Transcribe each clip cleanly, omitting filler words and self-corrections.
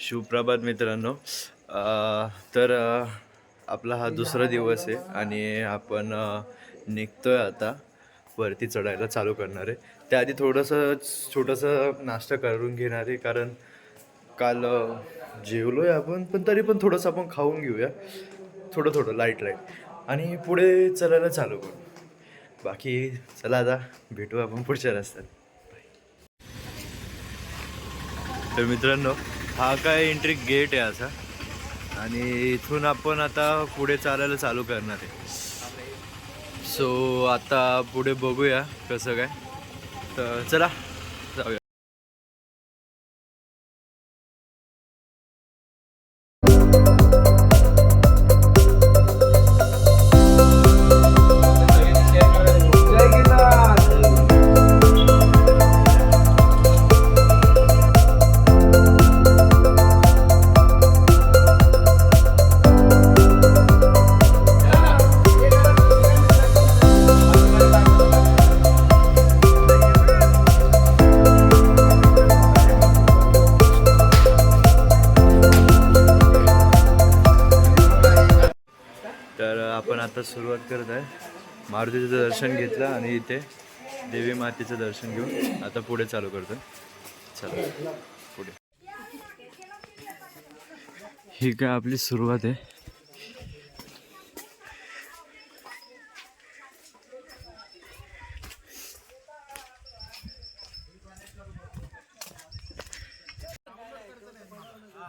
सुप्रभात मित्रांनो. तर आपला हा दुसरा दिवस आहे आणि आपण निघतोय आता वरती चढायला चालू करणार आहे. त्याआधी छोटंसं नाश्ता करून घेणार आहे, कारण काल जेवलोय आपण, पण तरी पण थोडंसं आपण खाऊन घेऊया, थोडं थोडं लाईट लाईट, आणि पुढे चालायला चालू करू. बाकी चला आता भेटू आपण पुढच्या रस्त्यात. तर मित्रांनो, हा काय एंट्री गेट आहे असा, आणि इथून आपण आता पुढे चालायला चालू करणार आहे. सो आता पुढे बघूया कसं काय. तर चला जाऊया. तर आपण आता सुरुवात करत आहे. मारुतीचं दर्शन घेतलं आणि इथे देवी मातेचं दर्शन घेऊन आता पुढे चालू करतो. चला पुढे. ही काय आपली सुरुवात आहे.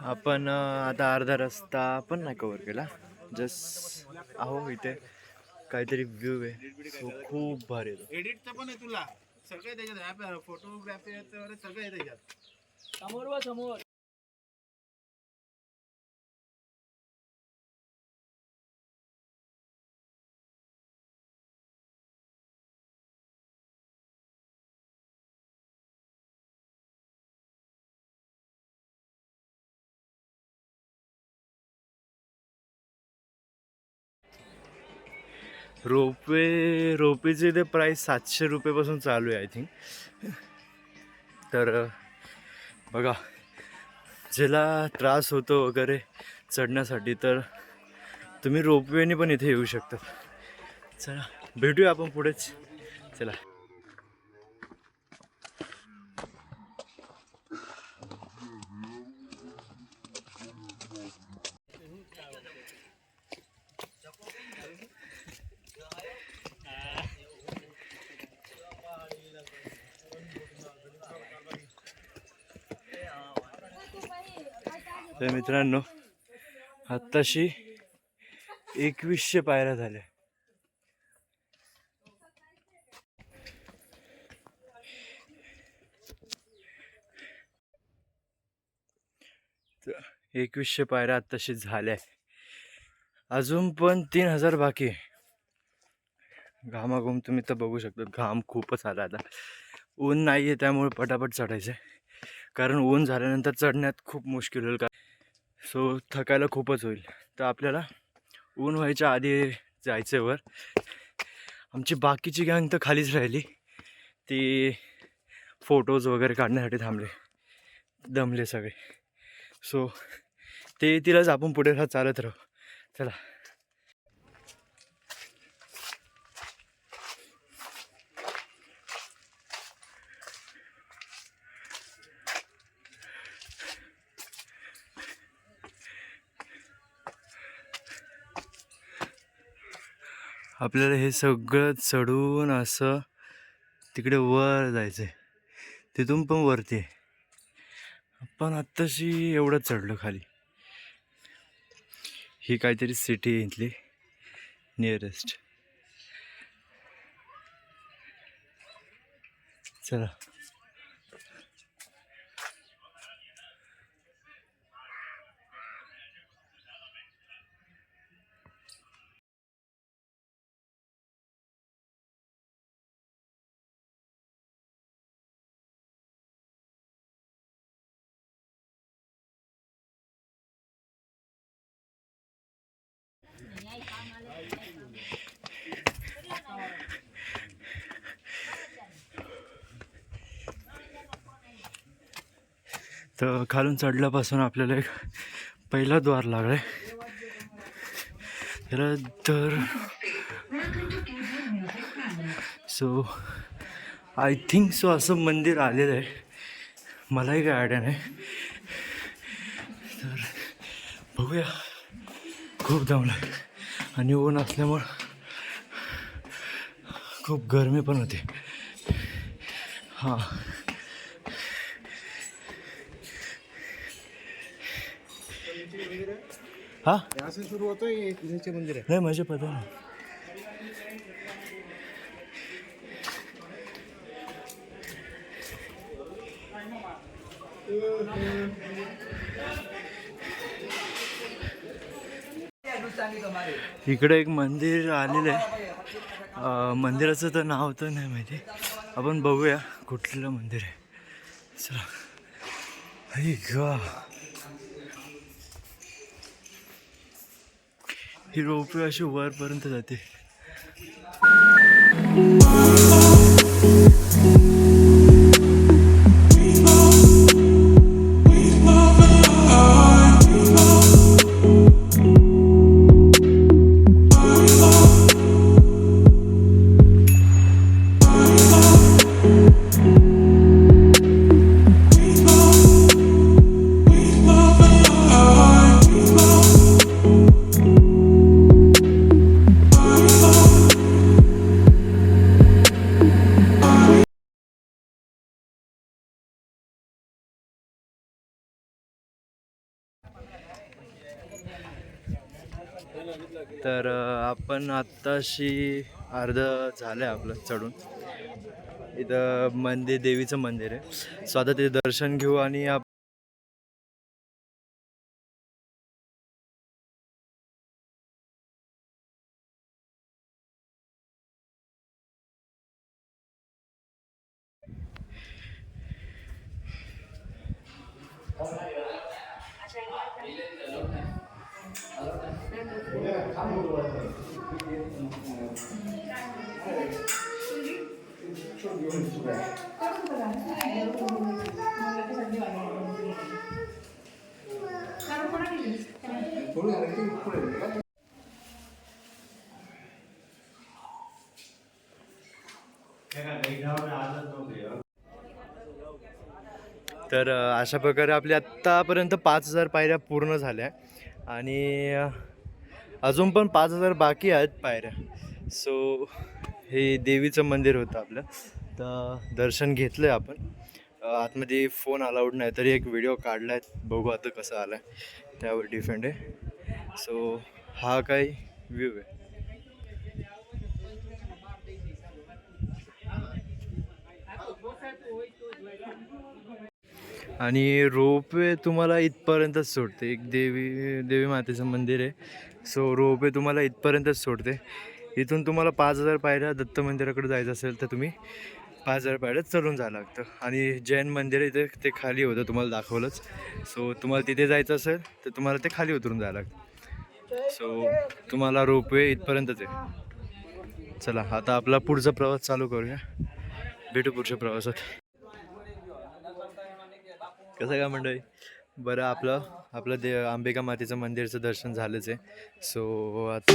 आपण आता अर्धा रस्ता पण नाही कव्हर केला. जस्ट आहो इथे काहीतरी व्ह्यू आहे, सो खूप भारी आहे. एडिटचं पण आहे तुला सगळे त्याच्यात, फोटोग्राफी सगळं आहे त्याच्यात. समोर व समोर रोपवेचे ते प्राईस 700 रुपयेपासून चालू आहे आय थिंक. तर बघा, ज्याला त्रास होतो वगैरे चढण्यासाठी, तर तुम्ही रोपवेने पण इथे येऊ शकता. चला भेटूया आपण पुढेच. चला. तर मित्रांनो, आत्ताशी 2100 पायऱ्या झाल्या. तर 2100 पायऱ्या आत्ताशी झाल्या. अजून पण 3000 बाकी आहे. घामाघूम तुम्ही तर बघू शकता, घाम खूपच आला. आता ऊन नाही आहे त्यामुळे पटापट चढायचं आहे, कारण ऊन झाल्यानंतर चढण्यात खूप मुश्किल होईल का. सो थकायला खूपच होईल. तर आपल्याला ऊन व्हायच्या आधी जायचं वर. आमची बाकीची गँग तर खालीच राहिली, ती फोटोज वगैरे काढण्यासाठी दमले सगळे. सो ते तिलाच आपण पुढे चालत राहू. चला. आपल्याला हे सगळं चढून असं तिकडे वर जायचं आहे, तिथून पण वरती आहे. आपण आत्ताशी एवढं चढलो खाली. ही काहीतरी सिटी आहे इथली नियरेस्ट. चला. तर खालून चढल्यापासून आपल्याला एक पहिला द्वार लागला आहे. त्याला तर सो आय थिंक सो असं मंदिर आलेलं आहे, मलाही काही आयडिया नाही. तर बघूया. खूप दमलं आणि ऊन असल्यामुळं खूप गरमी पण होते. हां हां असं सुरू होतं तुझ्याचे मंदिर आहे. नाही माझ्या पता नाही. इकडे एक मंदिर आलेलं आहे. मंदिराचं तर नाव तर नाही माहिती. आपण बघूया कुठलं मंदिर आहे. चला. आई गा, ही रोपवे अशी वरपर्यंत जाते. तर आपण आत्ताशी अर्ध झालं आहे आपलं चढून. इथं मंदिर, देवीचं मंदिर आहे. सो आता ते दर्शन घेऊ आणि तर अशा प्रकारे आपल्या आत्तापर्यंत 5,000 पायऱ्या पूर्ण झाल्या आणि अजून पण 5,000 बाकी आहेत पायऱ्या. सो हे देवीचं मंदिर होतं आपलं. तर दर्शन घेतलं आहे आपण. आतमध्ये फोन अलाउड नाही, तरी एक व्हिडिओ काढला आहे. बघू आता कसं आला आहे, त्यावर डिपेंड आहे. सो हा काही व्ह्यू आहे. आणि रोपवे तुम्हाला इथपर्यंतच सोडते. एक देवी मातेचं मंदिर आहे. सो रोपवे तुम्हाला इथपर्यंतच सोडते. इथून तुम्हाला 5,000 पायऱ्या दत्त मंदिराकडे जायचं असेल तर तुम्ही 5,000 पायऱ्या चढून जावं लागतं. आणि जैन मंदिर आहे इथे, ते खाली होतं, तुम्हाला दाखवलंच. सो तुम्हाला तिथे जायचं असेल तर तुम्हाला ते खाली उतरून जावं लागतं. सो तुम्हाला रोपवे इथपर्यंतच आहे. चला आता आपला पुढचा प्रवास चालू करूया. भेटू पुढच्या प्रवासात. कसं काय मंडळी? बरं, आपलं अंबिका मातेचं मंदिरचं दर्शन झालंच आहे. सो आता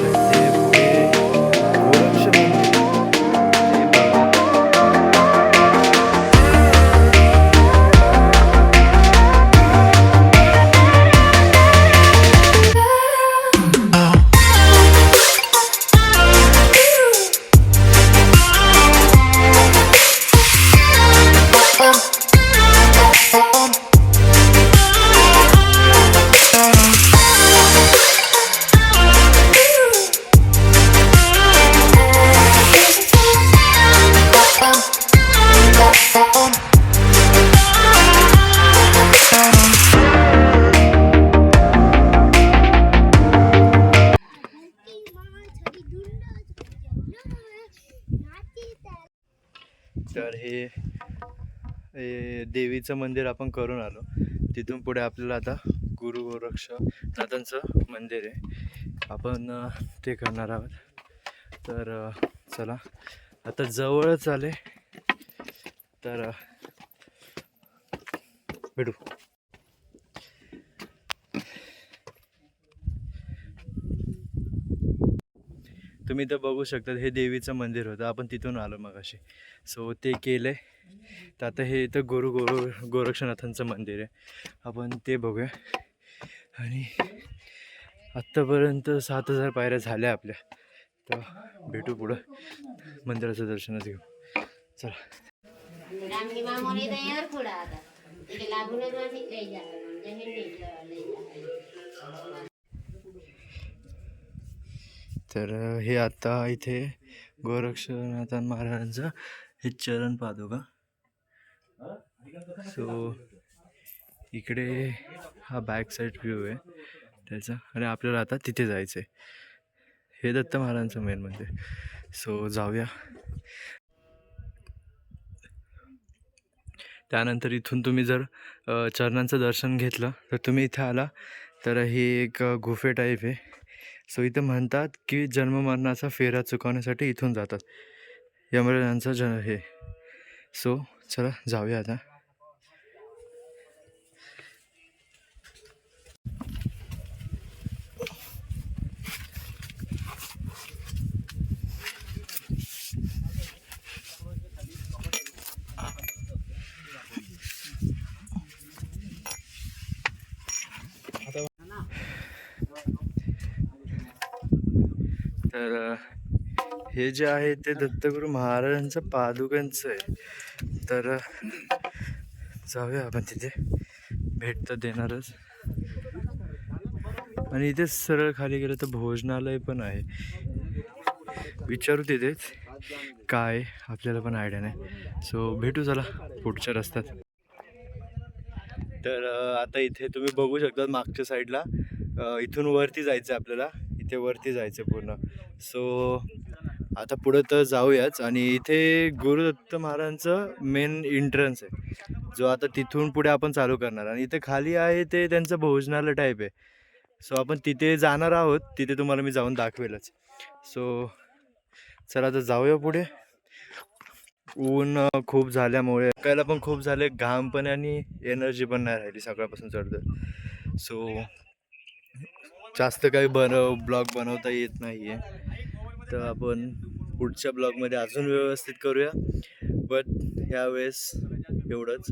तर हे देवीचं मंदिर आपण करून आलो. तिथून पुढे आपल्याला आता गुरु गोरक्षनाथांचं मंदिर आहे, आपण ते करणार आहोत. तर चला आता जवळच आले, तर भेटू. तुम्ही तर बघू शकता हे देवीचं मंदिर होतं, आपण तिथून आलो मगाशी. सो ते केलं आहे. तर आता हे इथं गोरक्षनाथांचं मंदिर आहे, आपण ते बघूया. आणि आत्तापर्यंत 7,000 पायऱ्या झाल्या आपल्या. तर भेटू पुढं मंदिराचं दर्शनच घेऊ. चला. तर हे आता इथे गोरक्षनाथ महाराजांचं हे चरण पादुका. सो इकडे हा बॅक साईड व्ह्यू आहे त्याचा, आणि आपल्याला आता तिथे जायचं आहे. हे दत्त महाराजांचं मेन मंदिर. सो जाऊया. त्यानंतर इथून तुम्ही जर चरणांचं दर्शन घेतलं तर तुम्ही इथं आला तर ही एक गुफे टाईप आहे. सो इथं म्हणतात की जन्ममरणाचा फेरा चुकवण्यासाठी इथून जातात यमराजांचा हे. सो चला जाऊया आता. तर हे जे आहे ते दत्तगुरू महाराजांचं पादुकांचं आहे. तर जाऊया आपण तिथे, भेट तर देणारच. आणि इथे सरळ खाली गेलं तर भोजनालय पण आहे. विचारू तिथेच काय, आपल्याला पण आयडिया नाही. सो भेटू चला पुढच्या रस्त्यात. तर आता इथे तुम्ही बघू शकता मागच्या साईडला इथून वरती जायचं आपल्याला. इथे वरती जायचं पूर्ण. सो आता पुढं तर जाऊयाच. आणि इथे गुरुदत्त महाराजांचं मेन एंट्रन्स आहे, जो आता तिथून पुढे आपण चालू करणार. आणि इथे खाली आहे ते त्यांचं भोजनालय टाईप आहे. सो आपण तिथे जाणार आहोत, तिथे तुम्हाला मी जाऊन दाखवेलच. सो चला आता जाऊया पुढे. ऊन खूप झाल्यामुळे सकाळला पण खूप झाले, घाम पण आणि एनर्जी पण नाही राहिली सकाळपासून चढतं. सो जास्त काही ब्लॉग बनवता येत नाही आहे. तर आपण पुढच्या ब्लॉगमध्ये अजून व्यवस्थित करूया. बट ह्यावेळेस एवढंच.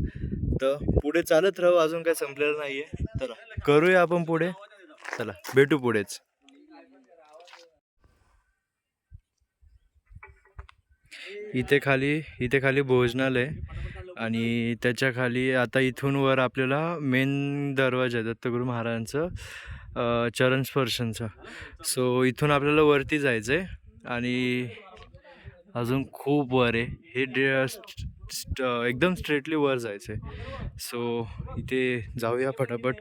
तर पुढे चालत राहू, अजून काही संपलेलं नाही आहे. चला करूया आपण पुढे. चला भेटू पुढेच. इथे खाली भोजनालय, आणि त्याच्या खाली आता इथून वर आपल्याला मेन दरवाजा दत्तगुरू महाराजांचं चरण स्पर्शनचं. सो इथून आपल्याला वरती जायचं आहे आणि अजून खूप वर आहे. हे एकदम स्ट्रेटली वर जायचं आहे. सो इथे जाऊया फटाफट.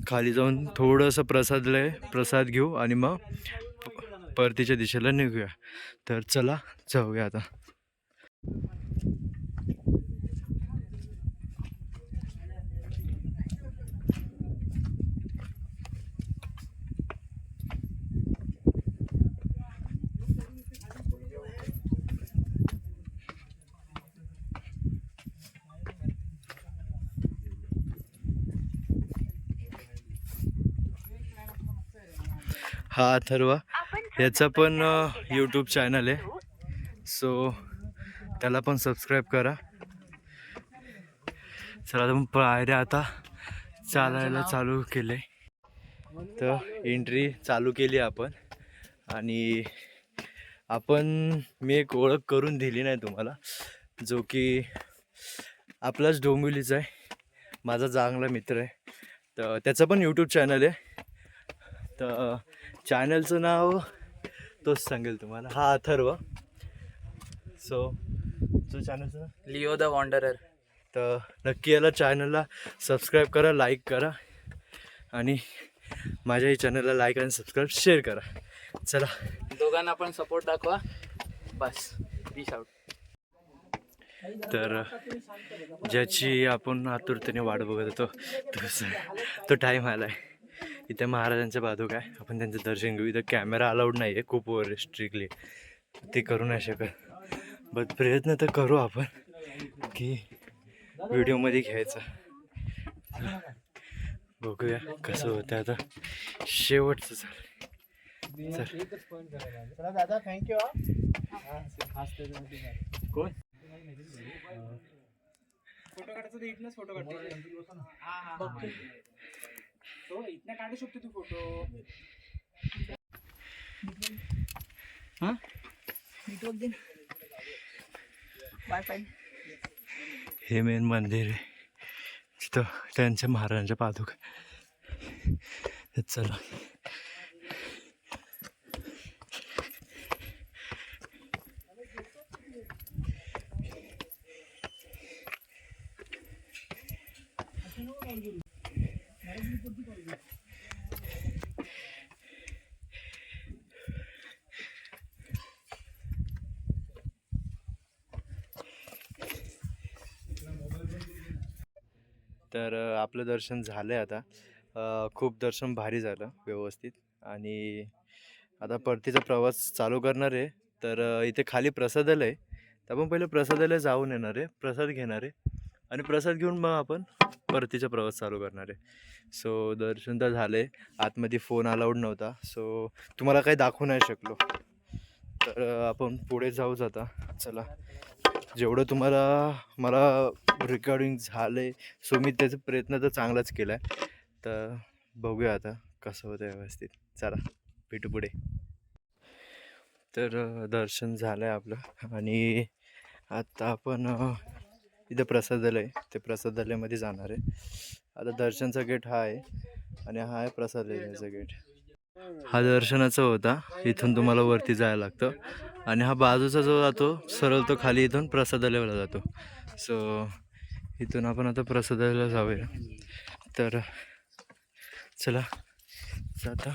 खाली जाऊन थोडंसं प्रसाद घेऊ आणि मग परतीच्या दिशेला निघूया. तर चला जाऊया आता. हा अथर्व, याचा पण यूट्यूब चॅनल आहे. सो त्याला पण सबस्क्राईब करा. चला तर पायऱ्या आता चालायला चालू केले. तर एंट्री चालू केली आपण. आणि मी एक ओळख करून दिली नाही तुम्हाला, जो की आपलाच डोंबिवलीचा आहे, माझा चांगला मित्र आहे. तर त्याचं पण यूट्यूब चॅनल आहे. तर चॅनलचं नाव तोच सांगेल तुम्हाला, हा अथर्व. सो जो चॅनलचं लिओ द वॉन्डरर. तर नक्की याला चॅनलला सबस्क्राईब करा, लाईक करा, आणि माझ्याही चॅनलला लाईक आणि सबस्क्राईब शेअर करा. चला दोघांना पण सपोर्ट दाखवा. बस, पीस आउट. तर ज्याची आपण आतुरतेने वाट बघत होतो तो टाईम आला आहे. इथे महाराजांच्या पादुका आहे, आपण त्यांचं दर्शन घेऊ. इथं कॅमेरा अलाउड नाही आहे, खूप वर स्ट्रिक्टली, ते करू नाही शकत. बट प्रयत्न तर करू आपण की व्हिडिओमध्ये घ्यायचा. बघूया कसं होतं. आता शेवटचं झालं. चला दादा थँक्यू कोण फोटो काढायचा तर इथनच फोटो काढतो तो इथनं काढू शकतो तू फोटो हे मेन मंदिर आहे तिथं त्यांच्या महाराजांच्या पादुका. चला तर आपलं दर्शन झालं आहे आता. खूप दर्शन भारी झालं व्यवस्थित. आणि आता परतीचा प्रवास चालू करणार आहे. तर इथे खाली प्रसादालय आहे, तर आपण पहिलं प्रसादालय जाऊन येणार आहे, प्रसाद घेणार आहे आणि प्रसाद घेऊन मग आपण परतीचा प्रवास चालू करणार आहे. सो दर्शन तर झालं आहे. आतमध्ये फोन अलाउड नव्हता, सो तुम्हाला काही दाखवू नाही शकलो. तर आपण पुढे जाऊच आता. चला, जेवढं मला रेकॉर्डिंग झालं आहे सो मी त्याचा प्रयत्न तर चांगलाच केला आहे. तर बघूया आता कसं होतं व्यवस्थित. चला भेटू पुढे. तर दर्शन झालं आहे आपलं आणि आता आपण इथं प्रसादालय, ते प्रसादालयामध्ये जाणार आहे. आता दर्शनचा गेट हा आहे आणि हा आहे प्रसादालयाचा गेट. हा दर्शनाचा होता, इथून तुम्हाला वरती जायला लागतं. आणि हा बाजूचा जो जातो सरळ तो खाली इथून प्रसादालयाला जातो. सो इथून आपण आता प्रसादालयाला जाऊया. तर चला जाता.